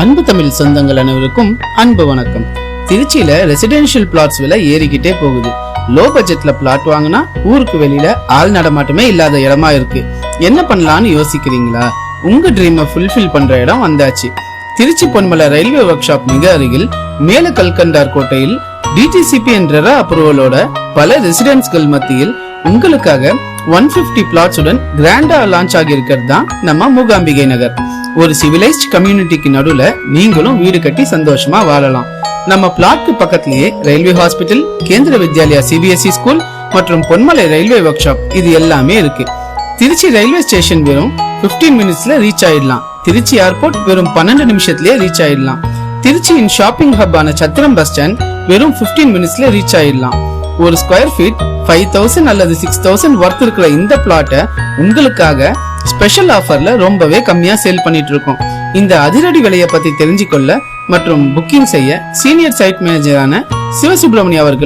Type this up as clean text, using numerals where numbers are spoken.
அன்பு தமிழ் சொந்தங்கள் அனைவருக்கும் அன்பு வணக்கம். திருச்சியில ரெசிடென்ஷியல் பிளாட்ஸ் விலை ஏறிக்கிட்டே போகுது. லோ பட்ஜெட்ல பிளாட் வாங்கினா ஊருக்கு வெளியில ஆள் நடமாட்டமே இல்லாத இடமா இருக்கு. என்ன பண்ணலாம்னு யோசிக்கிறீங்களா? உங்க ட்ரீமை ஃபுல்ஃபில் பண்ற இடம் வந்தாச்சு. Trichy Ponmalai railway workshop மிக அருகில் மேல கல்கண்டார் கோட்டையில் டிடிசிபி என்ற அப்ரூவலோட பல ரெசிடென்ஸ்கள் மத்தியில் உங்களுக்காக 150 பிளாட்ஸ் உடன் கிராண்டா லான்ச் ஆகி இருக்கிறது தான் நம்ம மூகாம்பிகை நகர். ஒரு சிவிலைஸ்ட் கம்யூனிட்டிக்கு நடுவுல நீங்களும் வீடு கட்டி சந்தோஷமா வாழலாம். நம்ம பிளாட்க்கு பக்கத்திலேயே ரயில்வே ஹாஸ்பிட்டல், கேந்திர வித்யாலயா சிபிஎஸ்இ ஸ்கூல் மற்றும் பொன்மலை ரயில்வே ஒர்க் ஷாப் இது எல்லாமே இருக்கு. திருச்சி ரயில்வே ஸ்டேஷன் வெறும் 15 மினிட்ஸ்ல ரீச் ஆயிடலாம். திருச்சி ஏர்போர்ட் வெறும் 12 நிமிஷத்திலேயே ரீச் ஆயிடலாம். திருச்சியின் ஷாப்பிங் ஹப் ஆன சத்திரம் பஸ் ஸ்டாண்ட் வெறும் 15 மினிட்ஸ்ல ரீச் ஆயிடலாம். ஒரு ஸ்கொயர் ஃபீட் 5000 அல்லது 6000 வர்த் இருக்கிற இந்த பிளாட்டை உங்களுக்காக ஸ்பெஷல் ஆஃபர்ல ரொம்பவே கம்மியா சேல் பண்ணிட்டு இருக்கோம். இந்த அதிரடி விலையை பத்தி தெரிஞ்சுக்கொள்ள மற்றும் புக்கிங் செய்ய சீனியர் சைட் மேனேஜரான சிவசுப்ரமணியம் அவர்களை